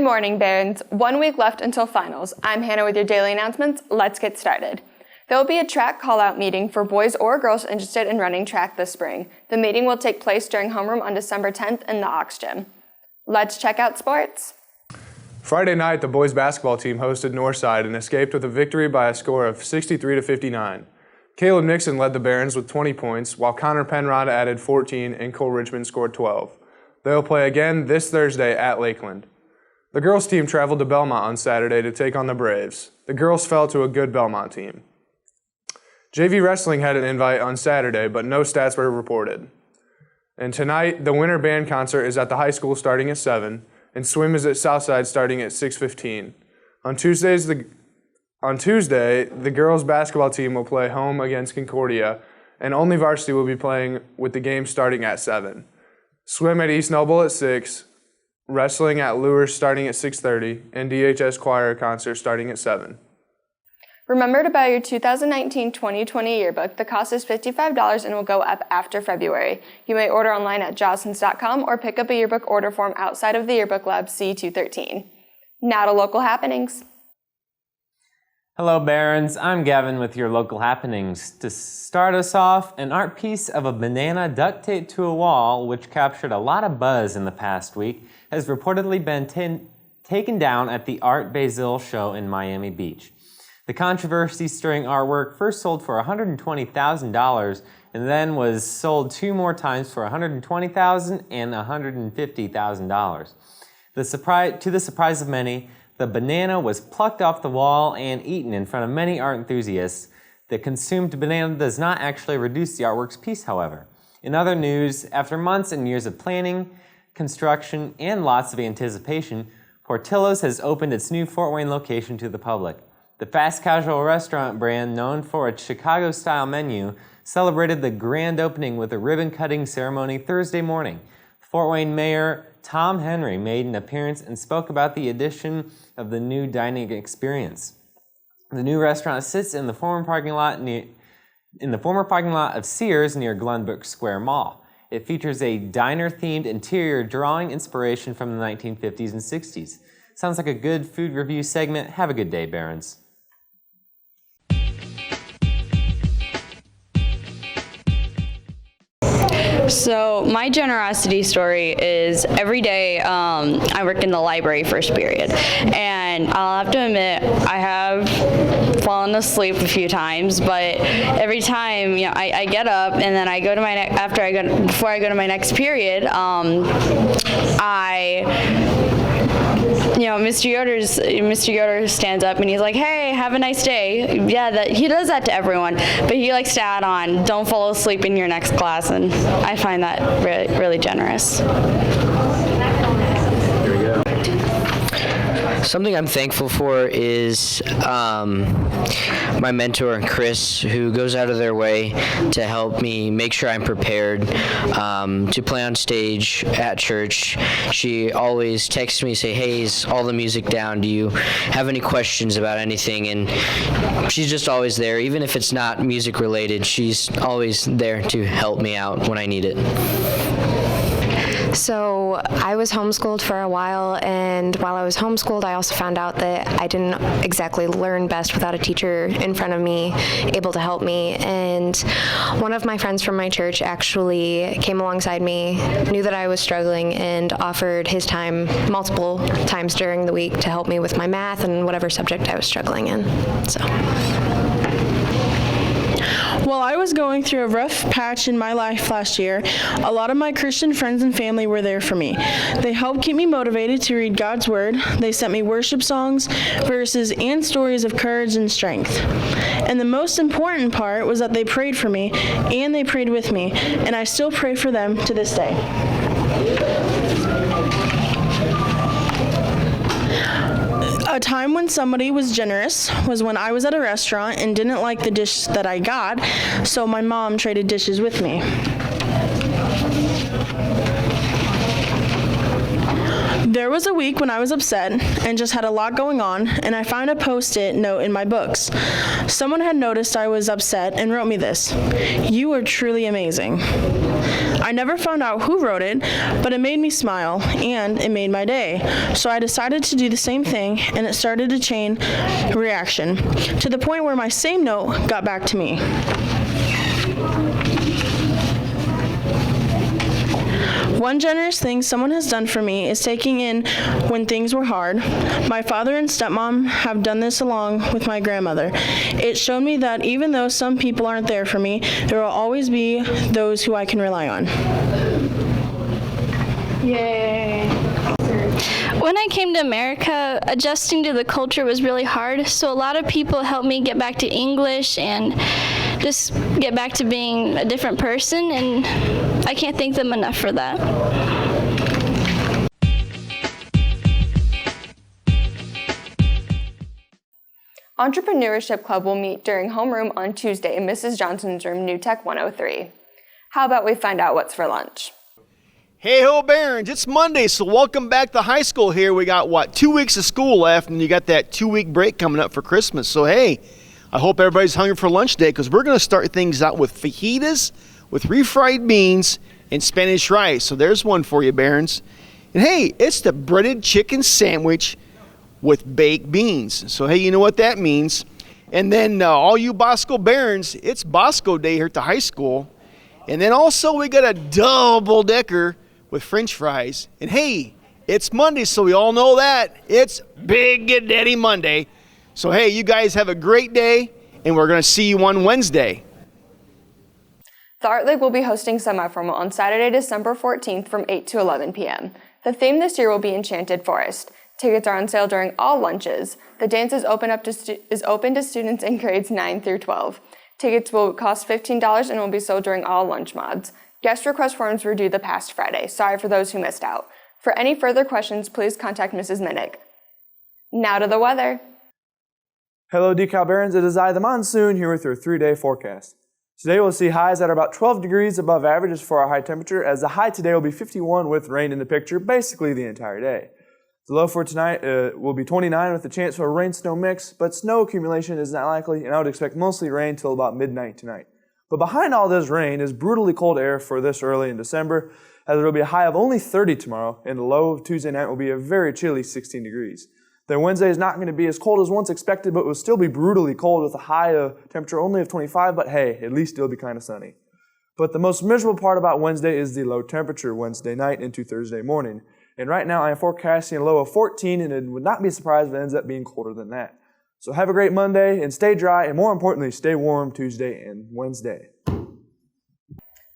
morning, Barons. 1 week left until finals. I'm Hannah with your daily announcements. Let's get started. There will be a track call-out meeting for boys or girls interested in running track this spring. The meeting will take place during homeroom on December 10th in the Ox Gym. Let's check out sports. Friday night, the boys basketball team hosted Northside and escaped with a victory by a score of 63-59. Caleb Nixon led the Barons with 20 points, while Connor Penrod added 14 and Cole Richmond scored 12. They'll play again this Thursday at Lakeland. The girls' team traveled to Belmont on Saturday to take on the Braves. The girls fell to a good Belmont team. JV Wrestling had an invite on Saturday, but no stats were reported. And tonight, the winter band concert is at the high school starting at 7, and swim is at Southside starting at 6:15. On Tuesday, the girls' basketball team will play home against Concordia, and only varsity will be playing with the game starting at 7. Swim at East Noble at 6. Wrestling at Lures starting at 6:30, and DHS choir concert starting at 7. Remember to buy your 2019-2020 yearbook. The cost is $55 and will go up after February. You may order online at jostens.com or pick up a yearbook order form outside of the Yearbook Lab C213. Now to local happenings. Hello, Barons. I'm Gavin with your local happenings. To start us off, an art piece of a banana duct taped to a wall, which captured a lot of buzz in the past week, has reportedly been taken down at the Art Basel show in Miami Beach. The controversy-stirring artwork first sold for $120,000 and then was sold 2 more times for $120,000 and $150,000. To the surprise of many, the banana was plucked off the wall and eaten in front of many art enthusiasts. The consumed banana does not actually reduce the artwork's piece, however. In other news, after months and years of planning, construction, and lots of anticipation, Portillo's has opened its new Fort Wayne location to the public. The fast casual restaurant brand, known for its Chicago-style menu, celebrated the grand opening with a ribbon-cutting ceremony Thursday morning. Fort Wayne Mayor Tom Henry made an appearance and spoke about the addition of the new dining experience. The new restaurant sits in the former parking lot of Sears near Glenbrook Square Mall. It features a diner-themed interior drawing inspiration from the 1950s and 60s. Sounds like a good food review segment. Have a good day, Barons. So my generosity story is every day I work in the library first period, and I'll have to admit I have fallen asleep a few times, but every time I get up and then I go to my before I go to my next period, Mr. Yoder stands up and he's like, "Hey, have a nice day." Yeah, he does that to everyone, but he likes to add on, "Don't fall asleep in your next class," and I find that really, really generous. Something I'm thankful for is my mentor, Chris, who goes out of their way to help me make sure I'm prepared to play on stage at church. She always texts me, say, "Hey, is all the music down? Do you have any questions about anything?" And she's just always there. Even if it's not music related, she's always there to help me out when I need it. So I was homeschooled for a while, and while I was homeschooled, I also found out that I didn't exactly learn best without a teacher in front of me able to help me. And one of my friends from my church actually came alongside me, knew that I was struggling, and offered his time multiple times during the week to help me with my math and whatever subject I was struggling in. So. While I was going through a rough patch in my life last year, a lot of my Christian friends and family were there for me. They helped keep me motivated to read God's Word. They sent me worship songs, verses, and stories of courage and strength. And the most important part was that they prayed for me, and they prayed with me, and I still pray for them to this day. A time when somebody was generous was when I was at a restaurant and didn't like the dish that I got, so my mom traded dishes with me. There was a week when I was upset and just had a lot going on, and I found a Post-it note in my books. Someone had noticed I was upset and wrote me this: "You are truly amazing." I never found out who wrote it, but it made me smile, and it made my day. So I decided to do the same thing, and it started a chain reaction, to the point where my same note got back to me. One generous thing someone has done for me is taking in when things were hard. My father and stepmom have done this along with my grandmother. It showed me that even though some people aren't there for me, there will always be those who I can rely on. Yay. When I came to America, adjusting to the culture was really hard, so a lot of people helped me get back to English and just get back to being a different person, and I can't thank them enough for that. Entrepreneurship Club will meet during homeroom on Tuesday in Mrs. Johnson's room, New Tech 103. How about we find out what's for lunch? Hey ho, Barons, it's Monday, so welcome back to high school here. We got, 2 weeks of school left, and you got that 2-week break coming up for Christmas. So, hey, I hope everybody's hungry for lunch day, because we're going to start things out with fajitas, with refried beans, and Spanish rice. So there's one for you, Barons. And hey, it's the breaded chicken sandwich with baked beans. So, hey, you know what that means. And then all you Bosco Barons, it's Bosco Day here at the high school. And then also we got a double-decker with French fries. And hey, it's Monday, so we all know that. It's Big Daddy Monday. So hey, you guys have a great day, and we're going to see you on Wednesday. The Art League will be hosting semi-formal on Saturday, December 14th from 8 to 11 p.m. The theme this year will be Enchanted Forest. Tickets are on sale during all lunches. The dance is open to students in grades 9 through 12. Tickets will cost $15 and will be sold during all lunch mods. Guest request forms were due the past Friday. Sorry for those who missed out. For any further questions, please contact Mrs. Minnick. Now to the weather. Hello DeKalb Barons, it is I, the Monsoon, here with your 3-day forecast. Today we'll see highs that are about 12 degrees above averages for our high temperature, as the high today will be 51 with rain in the picture basically the entire day. The low for tonight will be 29 with a chance for a rain-snow mix, but snow accumulation is not likely, and I would expect mostly rain till about midnight tonight. But behind all this rain is brutally cold air for this early in December, as there will be a high of only 30 tomorrow, and the low of Tuesday night will be a very chilly 16 degrees. Then Wednesday is not going to be as cold as once expected, but will still be brutally cold with a high temperature only of 25, but hey, at least it'll be kind of sunny. But the most miserable part about Wednesday is the low temperature Wednesday night into Thursday morning. And right now I am forecasting a low of 14, and it would not be surprised if it ends up being colder than that. So have a great Monday, and stay dry, and more importantly, stay warm Tuesday and Wednesday.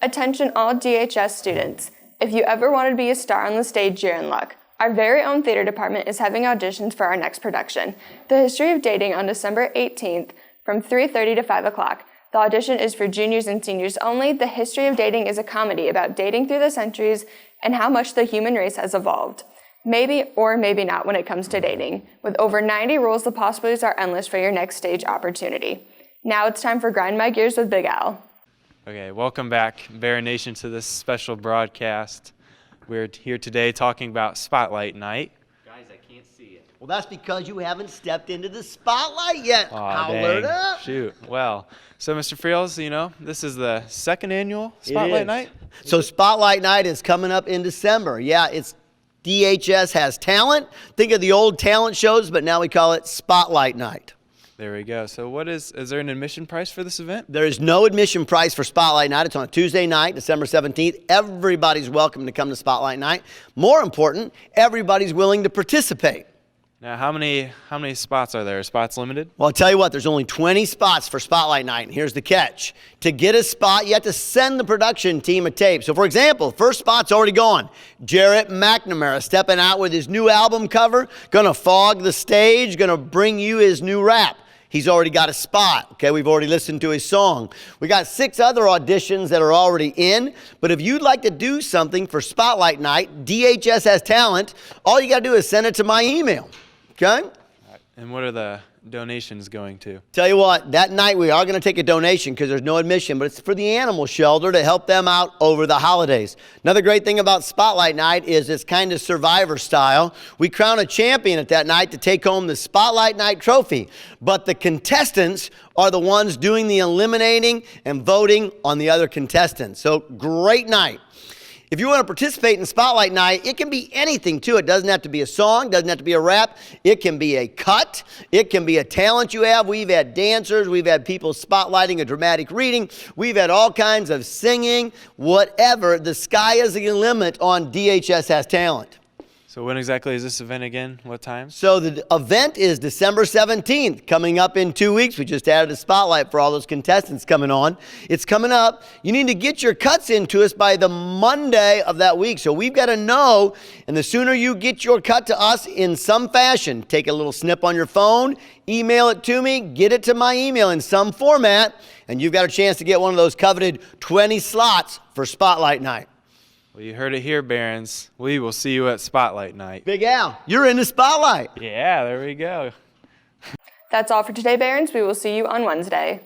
Attention all DHS students. If you ever wanted to be a star on the stage, you're in luck. Our very own theater department is having auditions for our next production, The History of Dating, on December 18th from 3:30 to 5 o'clock. The audition is for juniors and seniors only. The History of Dating is a comedy about dating through the centuries and how much the human race has evolved. Maybe or maybe not when it comes to dating. With over 90 rules, the possibilities are endless for your next stage opportunity. Now it's time for Grind My Gears with Big Al. Okay, welcome back, Baron Nation, to this special broadcast. We're here today talking about Spotlight Night. Guys, I can't see it. Well, that's because you haven't stepped into the spotlight yet. Dang. Shoot. Well, so Mr. Friels, you know, this is the second annual Spotlight Night. So Spotlight Night is coming up in December. Yeah, it's DHS Has Talent. Think of the old talent shows, but now we call it Spotlight Night. There we go. So what is there an admission price for this event? There is no admission price for Spotlight Night. It's on a Tuesday night, December 17th. Everybody's welcome to come to Spotlight Night. More important, everybody's willing to participate. Now, how many spots are there? Are spots limited? Well, I'll tell you what, there's only 20 spots for Spotlight Night, and here's the catch. To get a spot, you have to send the production team a tape. So, for example, first spot's already gone. Jarrett McNamara stepping out with his new album cover, gonna fog the stage, gonna bring you his new rap. He's already got a spot, okay? We've already listened to his song. We got 6 other auditions that are already in, but if you'd like to do something for Spotlight Night, DHS Has Talent, all you gotta do is send it to my email, okay? And what are the donations going to? Tell you what, that night we are going to take a donation because there's no admission, but it's for the animal shelter to help them out over the holidays. Another great thing about Spotlight Night is it's kind of Survivor style. We crown a champion at that night to take home the Spotlight Night trophy, but the contestants are the ones doing the eliminating and voting on the other contestants. So great night. If you want to participate in Spotlight Night, it can be anything too. It doesn't have to be a song, doesn't have to be a rap. It can be a cut. It can be a talent you have. We've had dancers. We've had people spotlighting a dramatic reading. We've had all kinds of singing, whatever. The sky is the limit on DHS Has Talent. So when exactly is this event again? What time? So the event is December 17th, coming up in 2 weeks. We just added a spotlight for all those contestants coming on. It's coming up. You need to get your cuts into us by the Monday of that week. So we've got to know, and the sooner you get your cut to us in some fashion, take a little snip on your phone, email it to me, get it to my email in some format, and you've got a chance to get one of those coveted 20 slots for Spotlight Night. Well, you heard it here, Barons. We will see you at Spotlight Night. Big Al, you're in the spotlight. Yeah, there we go. That's all for today, Barons. We will see you on Wednesday.